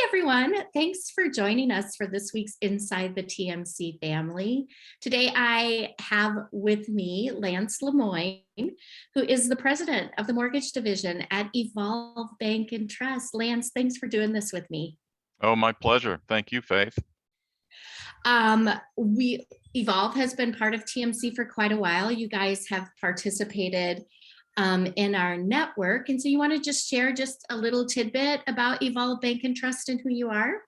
everyone. Thanks for joining us for this week's Inside the TMC Family. Today I have with me Lance Lemoine, who is the president of the mortgage division at Evolve Bank and Trust. Lance, thanks for doing this with me. Oh, my pleasure. Thank you, Faith. We Evolve has been part of TMC for quite a while. You guys have participated in our network. And so you want to just share just a little tidbit about Evolve Bank and Trust and who you are?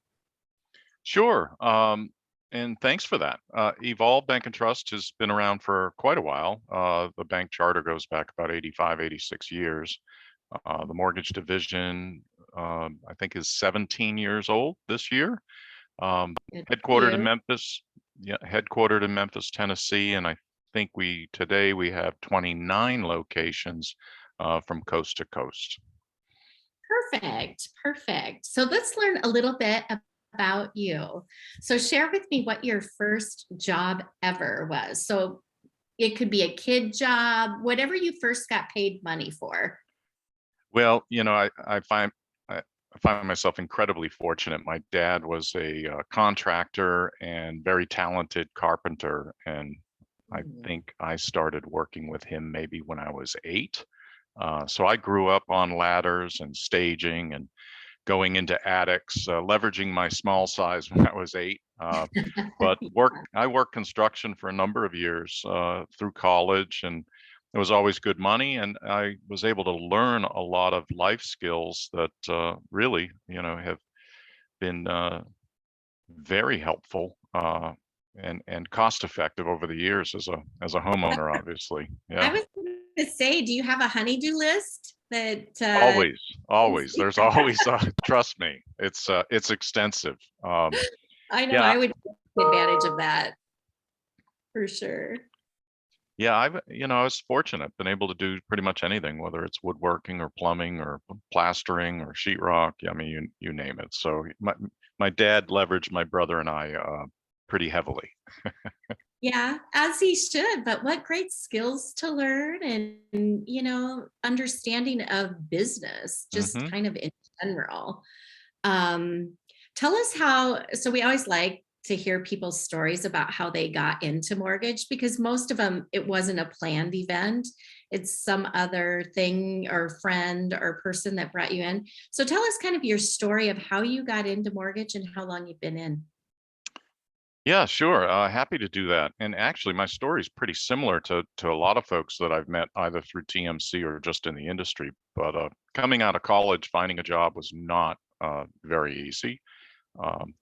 Sure. And thanks for that. Evolve Bank and Trust has been around for quite a while. The bank charter goes back about 85, 86 years. The mortgage division, I think, is 17 years old this year. Headquartered in Memphis, headquartered in Memphis, Tennessee, and I think today we have 29 locations from coast to coast. Perfect. So let's learn a little bit about you. So share with me what your first job ever was. So it could be a kid job, whatever you first got paid money for. Well, I find myself incredibly fortunate. My dad was a contractor and very talented carpenter, and I think I started working with him maybe when I was 8. So I grew up on ladders and staging and going into attics, leveraging my small size when I was 8. But I worked construction for a number of years through college, and it was always good money. And I was able to learn a lot of life skills that really, have been very helpful. And cost effective over the years as a homeowner, obviously. Yeah. I was going to say, do you have a honey-do list that? Always. There's always. Trust me, it's extensive. I know. Yeah. I would take advantage of that for sure. Yeah, I was fortunate, been able to do pretty much anything, whether it's woodworking or plumbing or plastering or sheetrock. I mean, you name it. So my dad leveraged my brother and I pretty heavily. Yeah, as he should, but what great skills to learn and, understanding of business, just kind of in general. Tell us so we always like to hear people's stories about how they got into mortgage, because most of them, it wasn't a planned event. It's some other thing or friend or person that brought you in. So tell us kind of your story of how you got into mortgage and how long you've been in. Yeah, sure. Happy to do that. And actually, my story is pretty similar to a lot of folks that I've met either through TMC or just in the industry. But coming out of college, finding a job was not very easy.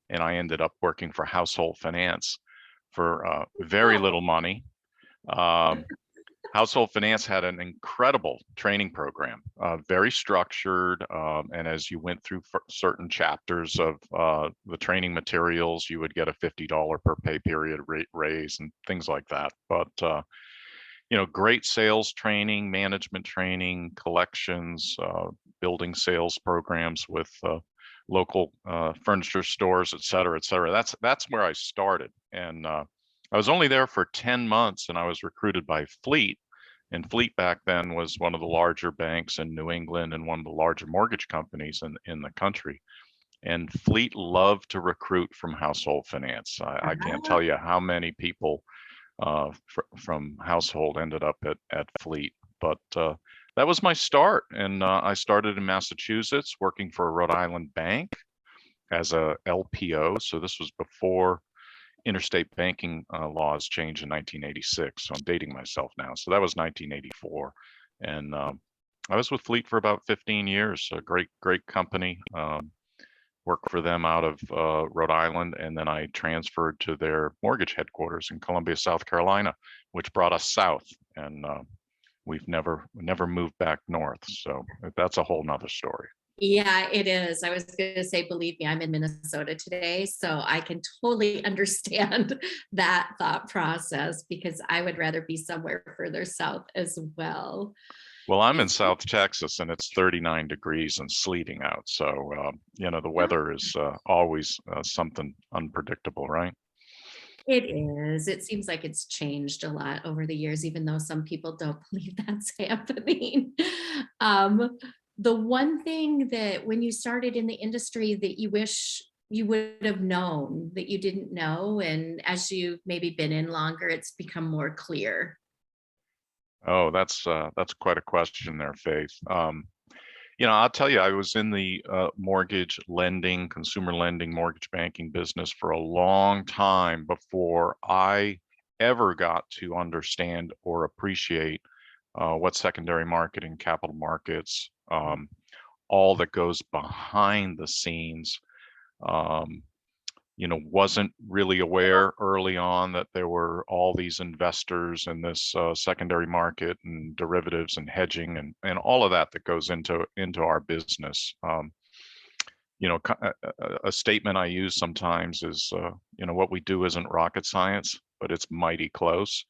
And I ended up working for household finance for very little money. Household finance had an incredible training program, very structured. And as you went through certain chapters of the training materials, you would get a $50 per pay period raise and things like that. But, great sales training, management training, collections, building sales programs with local furniture stores, et cetera, et cetera. That's where I started. And I was only there for 10 months, and I was recruited by Fleet. And Fleet back then was one of the larger banks in New England and one of the larger mortgage companies in the country. And Fleet loved to recruit from household finance. I can't tell you how many people from household ended up at Fleet. But that was my start. And I started in Massachusetts working for a Rhode Island bank as a LPO. So this was before interstate banking laws changed in 1986. So I'm dating myself now. So that was 1984. And I was with Fleet for about 15 years. A great company. Worked for them out of Rhode Island. And then I transferred to their mortgage headquarters in Columbia, South Carolina, which brought us south. And we've never moved back north. So that's a whole nother story. Yeah, it is. I was going to say, believe me, I'm in Minnesota today, so I can totally understand that thought process because I would rather be somewhere further south as well. Well, I'm in South Texas and it's 39 degrees and sleeting out. So, the weather is always something unpredictable, right? It is. It seems like it's changed a lot over the years, even though some people don't believe that's happening. The one thing that when you started in the industry that you wish you would have known that you didn't know, and as you've maybe been in longer, it's become more clear? Oh, that's quite a question there, Faith. I'll tell you, I was in the mortgage lending, consumer lending, mortgage banking business for a long time before I ever got to understand or appreciate what secondary marketing, capital markets, all that goes behind the scenes. Um, wasn't really aware early on that there were all these investors in this secondary market and derivatives and hedging and all of that that goes into our business. A statement I use sometimes is, what we do isn't rocket science, but it's mighty close.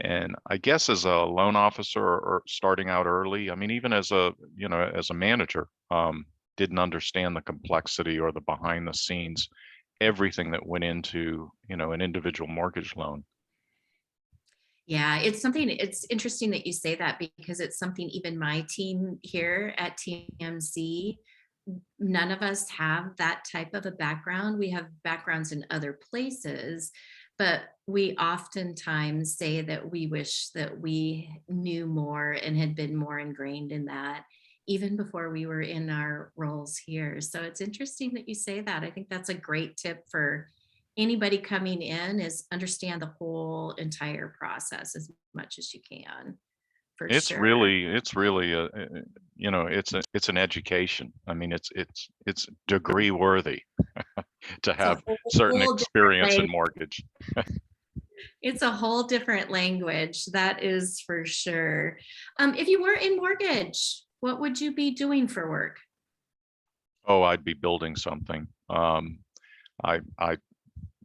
And I guess as a loan officer or starting out early, I mean, even as a manager, didn't understand the complexity or the behind the scenes, everything that went into, an individual mortgage loan. Yeah, it's interesting that you say that because it's something even my team here at TMC, none of us have that type of a background. We have backgrounds in other places, but we oftentimes say that we wish that we knew more and had been more ingrained in that even before we were in our roles here. So it's interesting that you say that. I think that's a great tip for anybody coming in is understand the whole entire process as much as you can, for sure. It's really it's an education. I mean, it's degree worthy to It's a have certain whole different experience in language. mortgage. It's a whole different language, that is for sure. If you weren't in mortgage, what would you be doing for work? Oh, I'd be building something. I I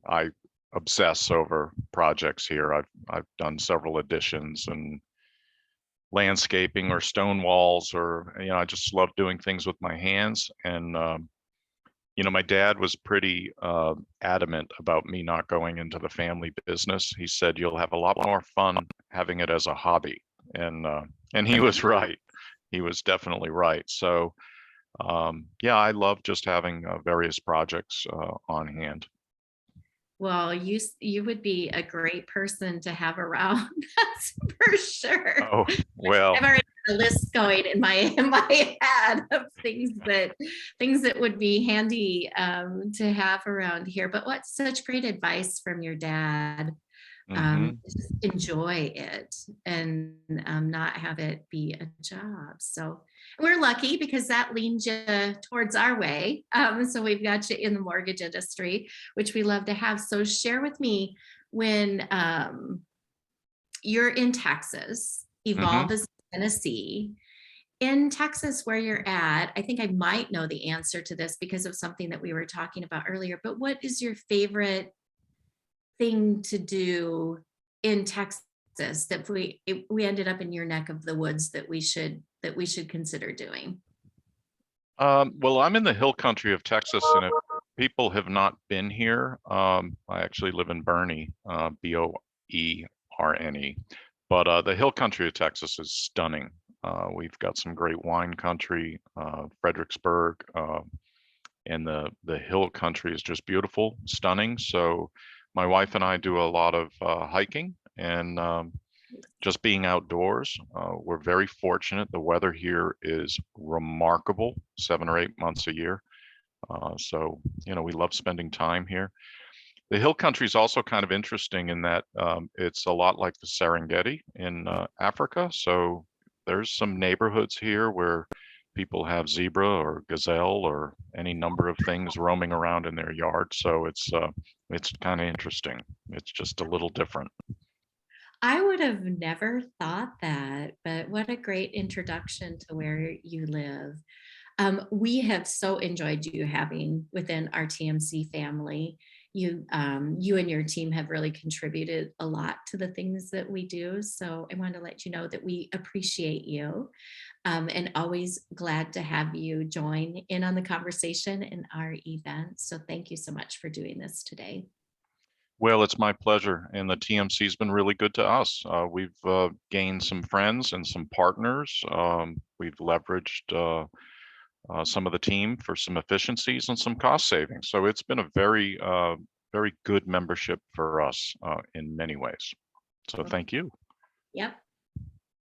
I obsess over projects here. I've done several additions and landscaping or stone walls, or I just love doing things with my hands. And my dad was pretty adamant about me not going into the family business. He said you'll have a lot more fun having it as a hobby, and he was right. He was definitely right. So yeah, I love just having various projects on hand. Well, you would be a great person to have around, that's for sure. Oh, well, I've already got a list going in my head of things that would be handy to have around here. But what such great advice from your dad. hmm Just enjoy it and not have it be a job. So we're lucky because that leans you towards our way. So we've got you in the mortgage industry, which we love to have. So share with me when you're in Texas, hmm Evolve is Tennessee. In Texas, where you're at, I think I might know the answer to this because of something that we were talking about earlier. But what is your favorite thing to do in Texas that if we ended up in your neck of the woods that we should consider doing? Well, I'm in the hill country of Texas, and if people have not been here, I actually live in Boerne, Boerne. But the hill country of Texas is stunning. We've got some great wine country, Fredericksburg, and the hill country is just beautiful, stunning. So my wife and I do a lot of hiking and just being outdoors. We're very fortunate. The weather here is remarkable, 7 or 8 months a year. So, we love spending time here. The hill country is also kind of interesting in that it's a lot like the Serengeti in Africa. So there's some neighborhoods here where people have zebra or gazelle or any number of things roaming around in their yard. So it's kind of interesting. It's just a little different. I would have never thought that, but what a great introduction to where you live. We have so enjoyed you having within our TMC family. You and your team have really contributed a lot to the things that we do. So I want to let you know that we appreciate you, and always glad to have you join in on the conversation in our event. So thank you so much for doing this today. Well, it's my pleasure, and the TMC's been really good to us. We've gained some friends and some partners. We've leveraged some of the team for some efficiencies and some cost savings. So it's been a very good membership for us in many ways. So thank you. Yep.